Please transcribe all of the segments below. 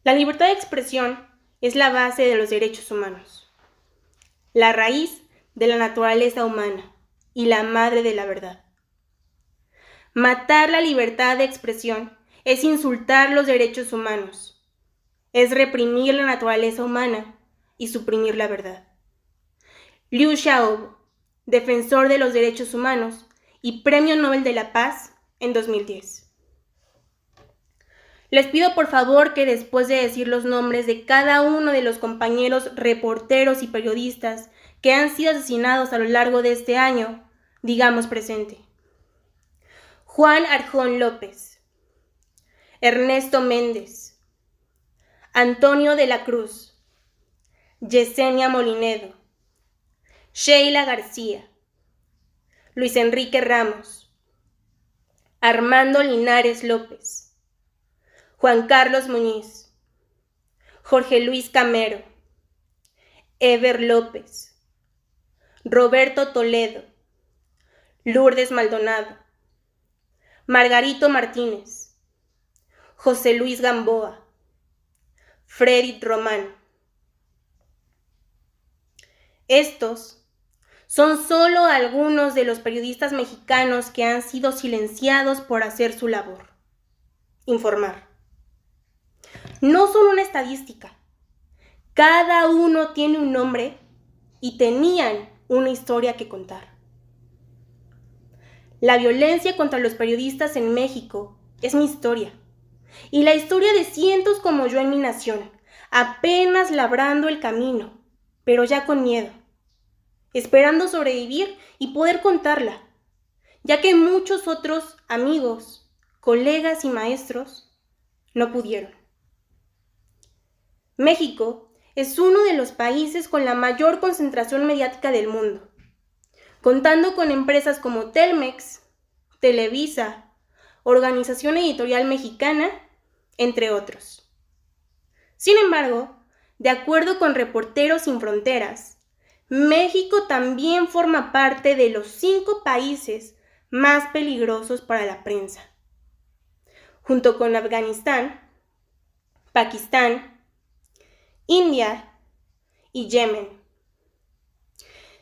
La libertad de expresión es la base de los derechos humanos, la raíz de la naturaleza humana y la madre de la verdad. Matar la libertad de expresión es insultar los derechos humanos, es reprimir la naturaleza humana y suprimir la verdad. Liu Xiaobo, defensor de los derechos humanos y Premio Nobel de la Paz en 2010. Les pido por favor que después de decir los nombres de cada uno de los compañeros reporteros y periodistas que han sido asesinados a lo largo de este año, digamos presente. Juan Arjón López, Ernesto Méndez, Antonio de la Cruz, Yesenia Molinedo, Sheila García, Luis Enrique Ramos, Armando Linares López, Juan Carlos Muñiz, Jorge Luis Camero, Ever López, Roberto Toledo, Lourdes Maldonado, Margarito Martínez, José Luis Gamboa, Freddy Román. Estos son solo algunos de los periodistas mexicanos que han sido silenciados por hacer su labor: informar. No son una estadística. Cada uno tiene un nombre y tenían una historia que contar. La violencia contra los periodistas en México es mi historia y la historia de cientos como yo en mi nación, apenas labrando el camino, pero ya con miedo, esperando sobrevivir y poder contarla, ya que muchos otros amigos, colegas y maestros no pudieron. México es uno de los países con la mayor concentración mediática del mundo, contando con empresas como Telmex, Televisa, Organización Editorial Mexicana, entre otros. Sin embargo, de acuerdo con Reporteros Sin Fronteras, México también forma parte de los 5 países más peligrosos para la prensa, junto con Afganistán, Pakistán, India y Yemen,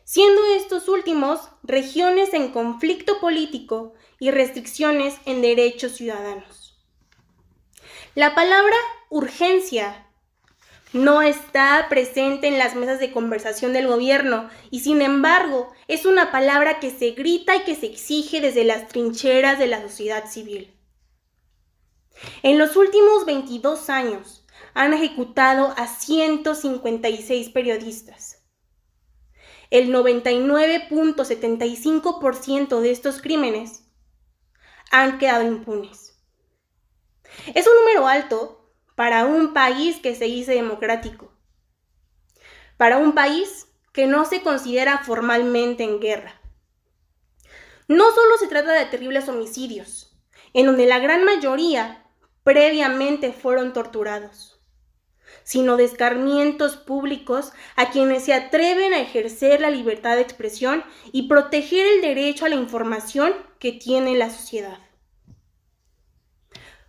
siendo estos últimos regiones en conflicto político y restricciones en derechos ciudadanos. La palabra urgencia no está presente en las mesas de conversación del gobierno y sin embargo es una palabra que se grita y que se exige desde las trincheras de la sociedad civil. En los últimos 22 años han ejecutado a 156 periodistas. El 99.75% de estos crímenes han quedado impunes. Es un número alto para un país que se dice democrático, para un país que no se considera formalmente en guerra. No solo se trata de terribles homicidios, en donde la gran mayoría previamente fueron torturados, sino de escarmientos públicos a quienes se atreven a ejercer la libertad de expresión y proteger el derecho a la información que tiene la sociedad.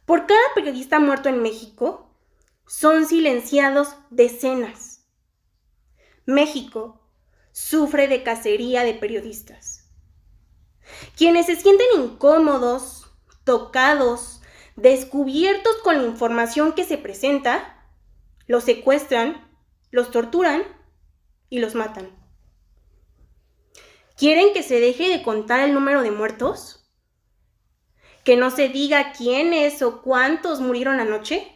Por cada periodista muerto en México, son silenciados decenas. México sufre de cacería de periodistas. Quienes se sienten incómodos, tocados, descubiertos con la información que se presenta, los secuestran, los torturan y los matan. ¿Quieren que se deje de contar el número de muertos? ¿Que no se diga quiénes o cuántos murieron anoche?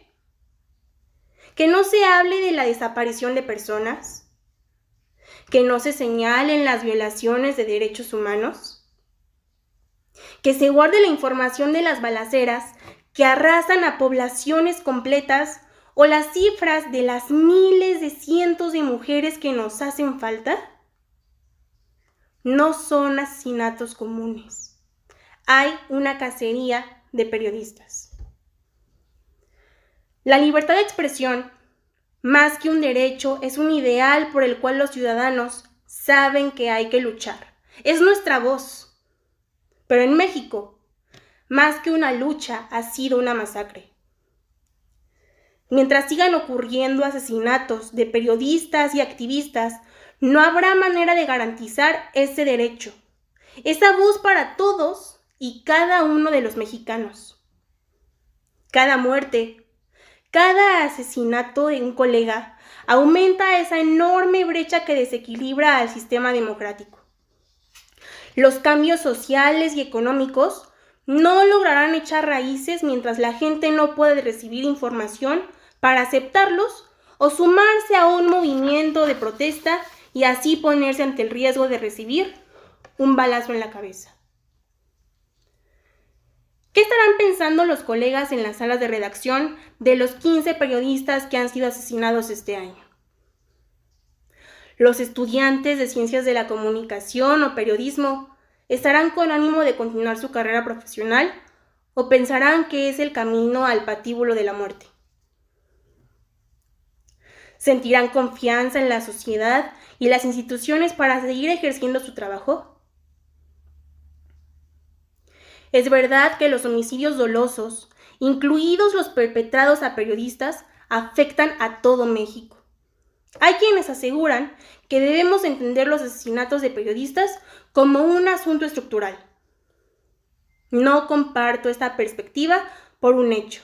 ¿Que no se hable de la desaparición de personas? ¿Que no se señalen las violaciones de derechos humanos? ¿Que se guarde la información de las balaceras que arrasan a poblaciones completas o las cifras de las miles de cientos de mujeres que nos hacen falta? No son asesinatos comunes. Hay una cacería de periodistas. La libertad de expresión, más que un derecho, es un ideal por el cual los ciudadanos saben que hay que luchar. Es nuestra voz. Pero en México, más que una lucha, ha sido una masacre. Mientras sigan ocurriendo asesinatos de periodistas y activistas, no habrá manera de garantizar ese derecho, esa voz para todos y cada uno de los mexicanos. Cada muerte, cada asesinato de un colega aumenta esa enorme brecha que desequilibra al sistema democrático. Los cambios sociales y económicos no lograrán echar raíces mientras la gente no puede recibir información para aceptarlos o sumarse a un movimiento de protesta y así ponerse ante el riesgo de recibir un balazo en la cabeza. ¿Qué estarán pensando los colegas en las salas de redacción de los 15 periodistas que han sido asesinados este año? Los estudiantes de ciencias de la comunicación o periodismo estarán con ánimo de continuar su carrera profesional o pensarán que es el camino al patíbulo de la muerte. ¿Sentirán confianza en la sociedad y las instituciones para seguir ejerciendo su trabajo? Es verdad que los homicidios dolosos, incluidos los perpetrados a periodistas, afectan a todo México. Hay quienes aseguran que debemos entender los asesinatos de periodistas como un asunto estructural. No comparto esta perspectiva por un hecho.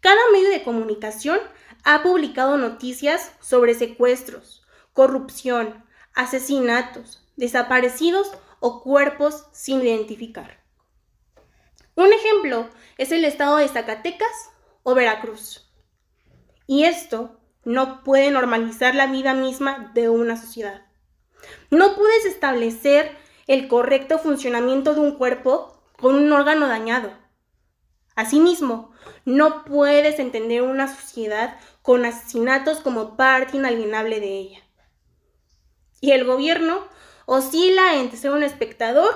Cada medio de comunicación ha publicado noticias sobre secuestros, corrupción, asesinatos, desaparecidos o cuerpos sin identificar. Un ejemplo es el estado de Zacatecas o Veracruz. Y esto no puede normalizar la vida misma de una sociedad. No puedes establecer el correcto funcionamiento de un cuerpo con un órgano dañado. Asimismo, no puedes entender una sociedad con asesinatos como parte inalienable de ella. Y el gobierno oscila entre ser un espectador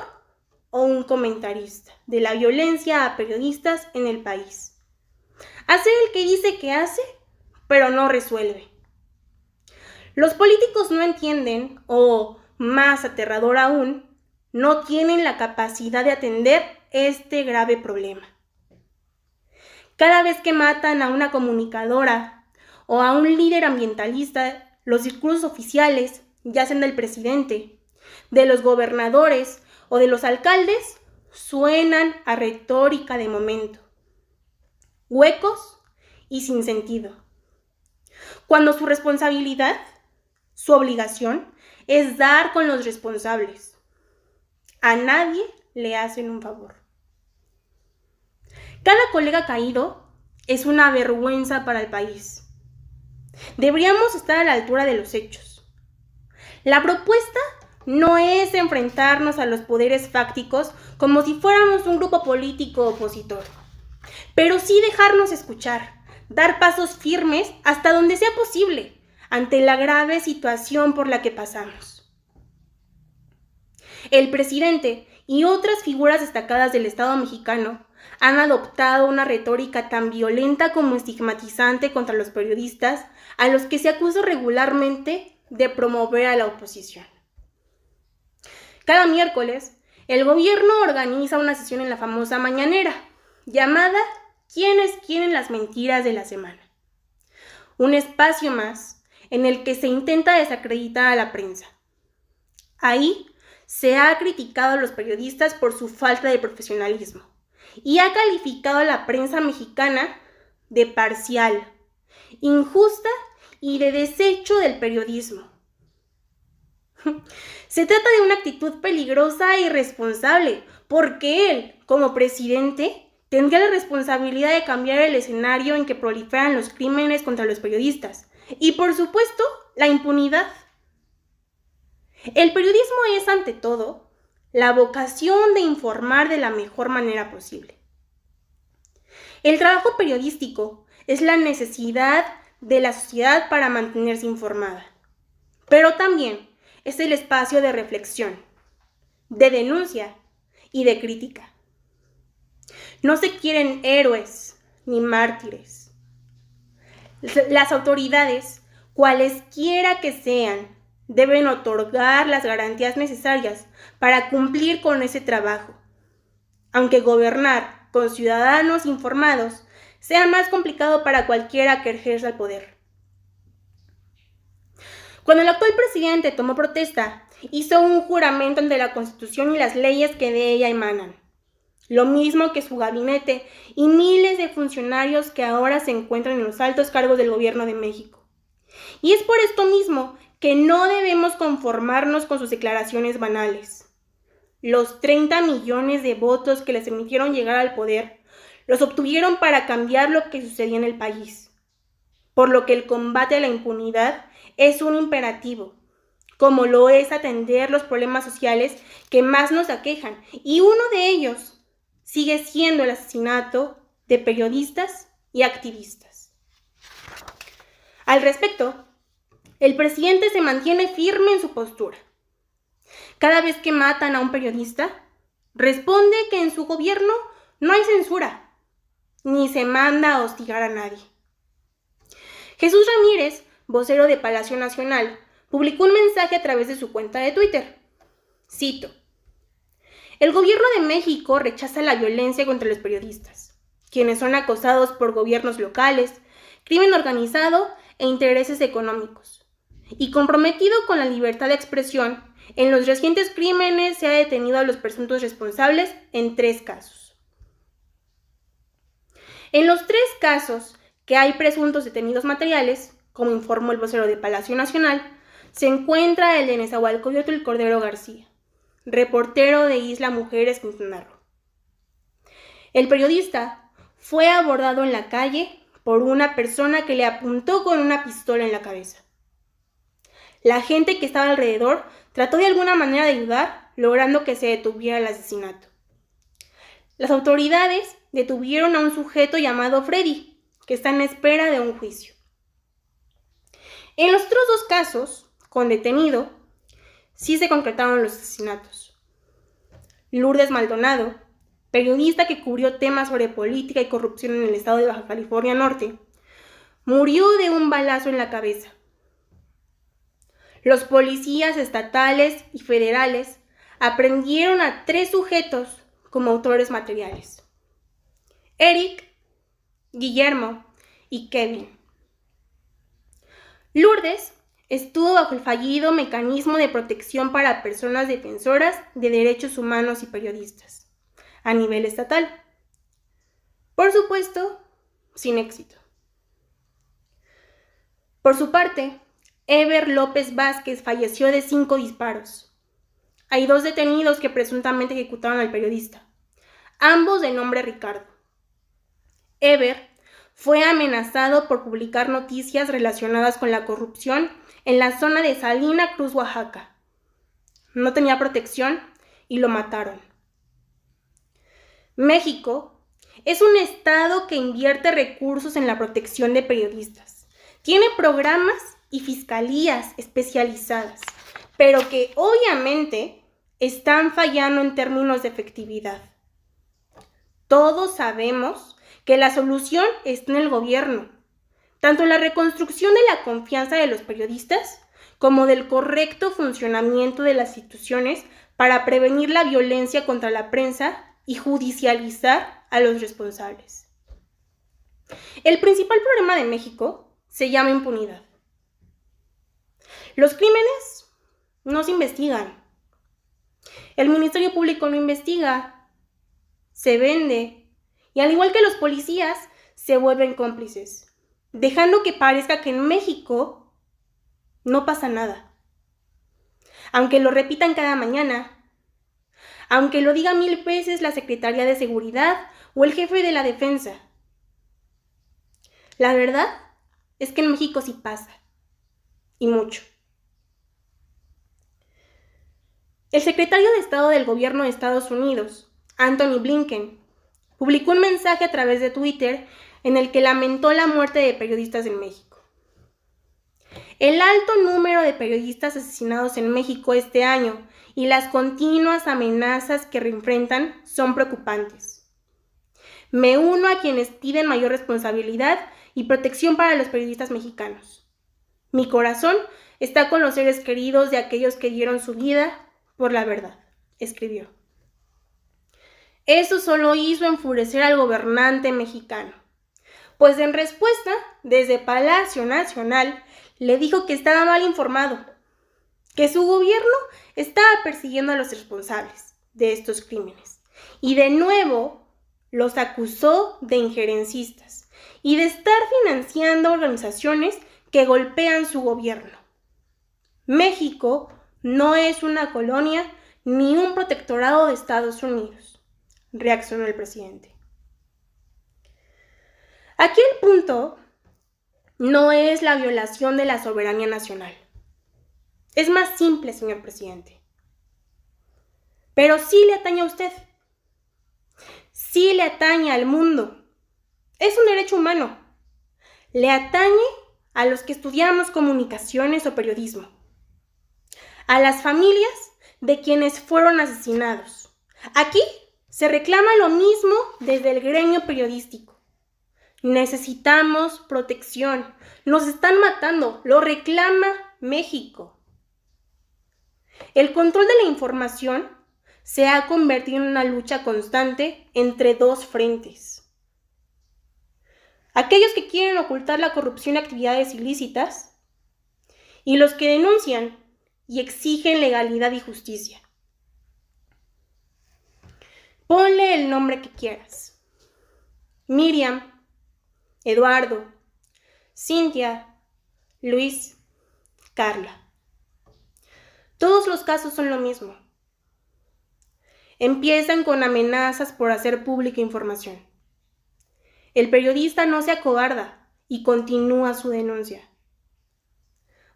o un comentarista de la violencia a periodistas en el país. Hace el que dice que hace, pero no resuelve. Los políticos no entienden, o más aterrador aún, no tienen la capacidad de atender este grave problema. Cada vez que matan a una comunicadora o a un líder ambientalista, los discursos oficiales, ya sean del presidente, de los gobernadores o de los alcaldes, suenan a retórica de momento, huecos y sin sentido, cuando su responsabilidad, su obligación, es dar con los responsables. A nadie le hacen un favor. Cada colega caído es una vergüenza para el país. Deberíamos estar a la altura de los hechos. La propuesta no es enfrentarnos a los poderes fácticos como si fuéramos un grupo político opositor, pero sí dejarnos escuchar, dar pasos firmes hasta donde sea posible ante la grave situación por la que pasamos. El presidente y otras figuras destacadas del Estado mexicano han adoptado una retórica tan violenta como estigmatizante contra los periodistas, a los que se acusa regularmente de promover a la oposición. Cada miércoles, el gobierno organiza una sesión en la famosa mañanera, llamada ¿Quiénes quieren las mentiras de la semana? Un espacio más en el que se intenta desacreditar a la prensa. Ahí se ha criticado a los periodistas por su falta de profesionalismo y ha calificado a la prensa mexicana de parcial, injusta y de desecho del periodismo. Se trata de una actitud peligrosa e irresponsable, porque él, como presidente, tendría la responsabilidad de cambiar el escenario en que proliferan los crímenes contra los periodistas y, por supuesto, la impunidad. El periodismo es, ante todo, la vocación de informar de la mejor manera posible. El trabajo periodístico es la necesidad de la sociedad para mantenerse informada, pero también es el espacio de reflexión, de denuncia y de crítica. No se quieren héroes ni mártires. Las autoridades, cualesquiera que sean, deben otorgar las garantías necesarias para cumplir con ese trabajo, aunque gobernar con ciudadanos informados sea más complicado para cualquiera que ejerza el poder. Cuando el actual presidente tomó protesta, hizo un juramento ante la Constitución y las leyes que de ella emanan. Lo mismo que su gabinete y miles de funcionarios que ahora se encuentran en los altos cargos del gobierno de México. Y es por esto mismo que no debemos conformarnos con sus declaraciones banales. Los 30 millones de votos que les permitieron llegar al poder los obtuvieron para cambiar lo que sucedía en el país. Por lo que el combate a la impunidad es un imperativo, como lo es atender los problemas sociales que más nos aquejan, y uno de ellos sigue siendo el asesinato de periodistas y activistas. Al respecto, el presidente se mantiene firme en su postura. Cada vez que matan a un periodista, responde que en su gobierno no hay censura, ni se manda a hostigar a nadie. Jesús Ramírez, vocero de Palacio Nacional, publicó un mensaje a través de su cuenta de Twitter. Cito: el gobierno de México rechaza la violencia contra los periodistas, quienes son acosados por gobiernos locales, crimen organizado e intereses económicos. Y comprometido con la libertad de expresión, en los recientes crímenes se ha detenido a los presuntos responsables en 3 casos. En los 3 casos que hay presuntos detenidos materiales, como informó el vocero de Palacio Nacional, se encuentra el de Nezahualcóyotl Cordero García, reportero de Isla Mujeres, Quintana Roo. El periodista fue abordado en la calle por una persona que le apuntó con una pistola en la cabeza. La gente que estaba alrededor trató de alguna manera de ayudar, logrando que se detuviera el asesinato. Las autoridades detuvieron a un sujeto llamado Freddy, que está en espera de un juicio. En los otros 2 casos, con detenido, sí se concretaron los asesinatos. Lourdes Maldonado, periodista que cubrió temas sobre política y corrupción en el estado de Baja California Norte, murió de un balazo en la cabeza. Los policías estatales y federales aprendieron a 3 sujetos como autores materiales: Eric, Guillermo y Kevin. Lourdes estuvo bajo el fallido mecanismo de protección para personas defensoras de derechos humanos y periodistas a nivel estatal. Por supuesto, sin éxito. Por su parte, Eber López Vázquez falleció de 5 disparos. Hay 2 detenidos que presuntamente ejecutaron al periodista, ambos de nombre Ricardo. Eber fue amenazado por publicar noticias relacionadas con la corrupción en la zona de Salina Cruz, Oaxaca. No tenía protección y lo mataron. México es un estado que invierte recursos en la protección de periodistas. Tiene programas y fiscalías especializadas, pero que obviamente están fallando en términos de efectividad. Todos sabemos que la solución está en el gobierno, tanto en la reconstrucción de la confianza de los periodistas como del correcto funcionamiento de las instituciones para prevenir la violencia contra la prensa y judicializar a los responsables. El principal problema de México se llama impunidad. Los crímenes no se investigan. El Ministerio Público no investiga, se vende, y al igual que los policías, se vuelven cómplices, dejando que parezca que en México no pasa nada. Aunque lo repitan cada mañana, aunque lo diga 1000 veces la Secretaría de Seguridad o el jefe de la Defensa. La verdad es que en México sí pasa, y mucho. El secretario de Estado del Gobierno de Estados Unidos, Antony Blinken, publicó un mensaje a través de Twitter en el que lamentó la muerte de periodistas en México. El alto número de periodistas asesinados en México este año y las continuas amenazas que enfrentan son preocupantes. Me uno a quienes piden mayor responsabilidad y protección para los periodistas mexicanos. Mi corazón está con los seres queridos de aquellos que dieron su vida por la verdad, escribió. Eso solo hizo enfurecer al gobernante mexicano. Pues en respuesta, desde Palacio Nacional, le dijo que estaba mal informado, que su gobierno estaba persiguiendo a los responsables de estos crímenes. Y de nuevo los acusó de injerencistas y de estar financiando organizaciones que golpean su gobierno. México no es una colonia ni un protectorado de Estados Unidos, reaccionó el presidente. Aquí el punto no es la violación de la soberanía nacional. Es más simple, señor presidente. Pero sí le atañe a usted. Sí le atañe al mundo. Es un derecho humano. Le atañe a los que estudiamos comunicaciones o periodismo. A las familias de quienes fueron asesinados. Aquí se reclama lo mismo desde el gremio periodístico. Necesitamos protección. Nos están matando. Lo reclama México. El control de la información se ha convertido en una lucha constante entre dos frentes. Aquellos que quieren ocultar la corrupción y actividades ilícitas y los que denuncian y exigen legalidad y justicia. Ponle el nombre que quieras. Miriam, Eduardo, Cintia, Luis, Carla. Todos los casos son lo mismo. Empiezan con amenazas por hacer pública información. El periodista no se acobarda y continúa su denuncia.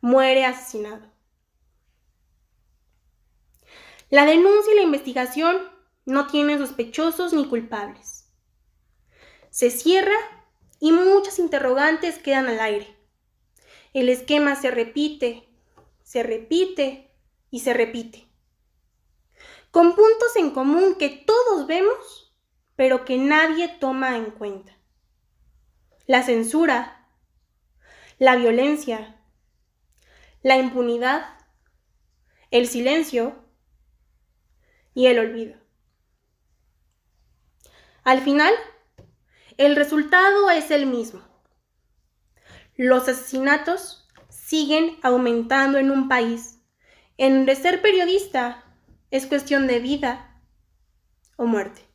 Muere asesinado. La denuncia y la investigación no tienen sospechosos ni culpables. Se cierra y muchas interrogantes quedan al aire. El esquema se repite y se repite. Con puntos en común que todos vemos, pero que nadie toma en cuenta. La censura, la violencia, la impunidad, el silencio y el olvido. Al final, el resultado es el mismo. Los asesinatos siguen aumentando en un país en donde ser periodista es cuestión de vida o muerte.